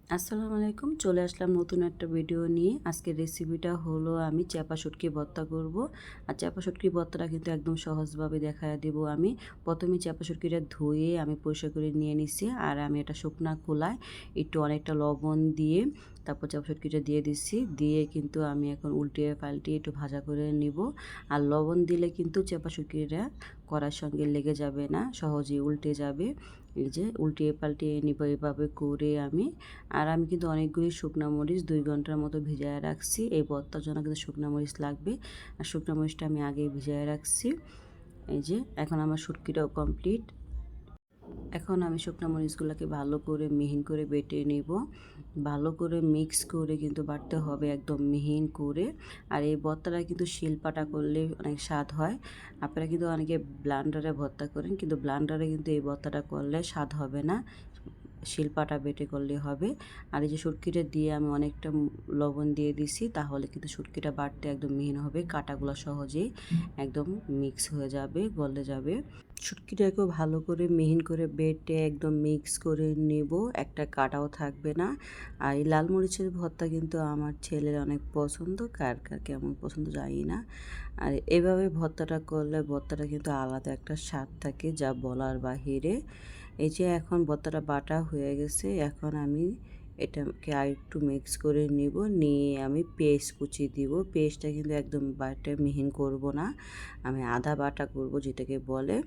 আসসালামু আলাইকুম, চলে আসলাম নতুন একটা ভিডিও নিয়ে। আজকের রেসিপিটা হলো আমি চাপা শুটকি ভর্তা করব। আর চাপা শুটকি ভর্তাটা কিন্তু একদম সহজভাবে দেখায় দেবো আমি। প্রথমে চাপা শুটকিটা ধুয়ে আমি পরিষ্কার করে নিয়ে নিছি। আর আমি এটা শুকনা খোলায় একটু অনেকটা লবণ দিয়ে তারপর চাপা শুটকিটা দিয়ে দিচ্ছি। দিয়ে কিন্তু আমি এখন উল্টিয়ে পাল্টিয়ে একটু ভাজা করে নিব। আর লবণ দিলে কিন্তু চাপা শুটকিটা কড়ার সঙ্গে লেগে যাবে না, সহজেই উল্টে যাবে। এই যে উল্টিয়ে পাল্টিয়ে নিব এভাবে করে আমি। আর আমি কিন্তু অনেকগুলি শুকনা মরিচ 2 ঘন্টার মতো ভিজায় রাখছি। এই ভর্তার জন্য কিন্তু শুকনা মরিচ লাগবে। আর শুকনা মরিচটা আমি আগেই ভিজায় রাখছি। এই যে এখন আমার শুটকিটাও কমপ্লিট। এখন আমি শুকনা মরিচগুলোকে ভালো করে মিহিন করে বেটে নেব। ভালো করে মিক্স করে কিন্তু বাটতে হবে একদম মিহিন করে। আর এই ভর্তাটা কিন্তু শিলপাটা করলে অনেক স্বাদ হয়। আপনারা কিন্তু অনেকে ব্লান্ডারে ভর্তা করেন, কিন্তু ব্লান্ডারে কিন্তু এই ভর্তাটা করলে স্বাদ হবে না, শিলপাটা বেটে করলে হবে। আর এই যে শুটকিটা দিয়ে আমি অনেকটা লবণ দিয়ে দিছি, তাহলে কিন্তু শুটকিটা বাটতে একদম মিহিন হবে, কাঁটাগুলো সহজেই একদম মিক্স হয়ে যাবে, গলে যাবে। শুটকিটাকেও ভালো করে মিহিন করে বেটে একদম মিক্স করে নেব, একটা কাটাও থাকবে না। আর এই লাল মরিচের ভর্তা কিন্তু আমার ছেলের অনেক পছন্দ, কার কার কেমন পছন্দ জানি না। আর এভাবে ভর্তাটা করলে ভর্তাটা কিন্তু আলাদা একটা স্বাদ থাকে, যা বলার বাহিরে। এই যে এখন ভর্তাটা বাটা হয়ে গেছে, এখন আমি এটাকে আর একটু মিক্স করে নিব, নিয়ে আমি পেস্ট কুচি দিব। পেস্টটা কিন্তু একদম বাটা মিহিন করব না, আমি আধা বাটা করব যেটাকে বলে।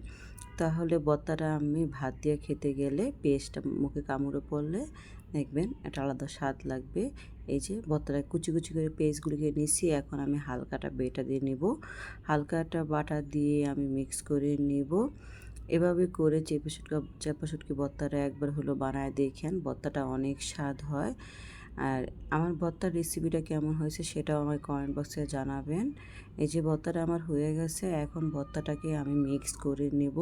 তাহলে ভর্তাটা আমি ভাত দিয়ে খেতে গেলে পেস্টটা মুখে কামড়ে পড়লে দেখবেন একটা আলাদা স্বাদ লাগবে। এই যে ভর্তাটা কুচি কুচি করে পেস্টগুলিকে নিচ্ছি, এখন আমি হালকাটা বেটা দিয়ে নেব। হালকাটা বাটা দিয়ে আমি মিক্স করে নেব। এভাবে করে চাপা শুটকি ভর্তাটা একবার হলো বানায় দেখেন, ভর্তাটা অনেক স্বাদ হয়। আর আমার ভর্তার রেসিপিটা কেমন হয়েছে সেটাও আমার কমেন্ট বক্সে জানাবেন। এই যে ভর্তাটা আমার হয়ে গেছে, এখন ভর্তাটাকে আমি মিক্স করে নেব।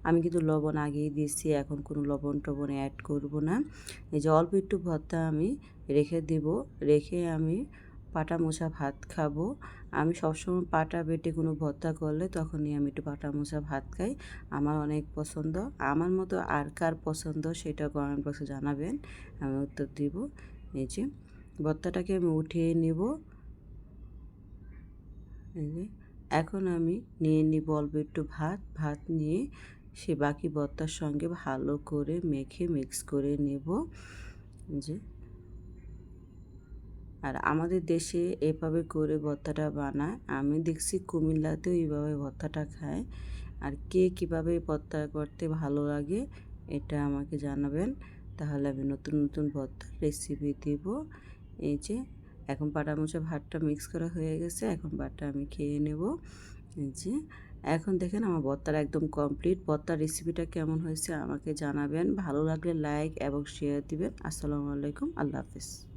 আমি কিন্তু লবণ আগেই দিয়েছি, এখন কোনো লবণ টবণ অ্যাড করব না। এই যে অল্প একটু ভর্তা আমি রেখে দেব, রেখে আমি পাটা মোছা ভাত খাবো। আমি সবসময় পাটা বেটে কোনো ভর্তা করলে তখনই আমি একটু পাটা মোছা ভাত খাই, আমার অনেক পছন্দ। আমার মতো আর কার পছন্দ সেটা কমেন্ট বক্সে জানাবেন, আমি উত্তর দিব। এই যে ভর্তাটাকে আমি উঠিয়ে নেব। এই যে এখন আমি নিয়ে নিব অল্প একটু ভাত, ভাত নিয়ে সে বাকি ভর্তার সঙ্গে ভালো করে মেখে মিক্স করে নেব। যে আর আমাদের দেশে এভাবে করে ভর্তাটা বানায়, আমি দেখছি কুমিল্লাতেও এইভাবে ভর্তাটা খায়। আর কে কীভাবে ভর্তা করতে ভালো লাগে এটা আমাকে জানাবেন, তাহলে আমি নতুন নতুন ভর্তার রেসিপি দেব। এই যে এখন পাটা মোচা ভাতটা মিক্স করা হয়ে গেছে, এখন ভাতটা আমি খেয়ে নেব। এই যে এখন দেখেন আমার ভর্তাটা একদম কমপ্লিট। ভর্তার রেসিপিটা কেমন হয়েছে আমাকে জানাবেন, ভালো লাগলে লাইক এবং শেয়ার দিবেন। আসসালামু আলাইকুম, আল্লাহ হাফিজ।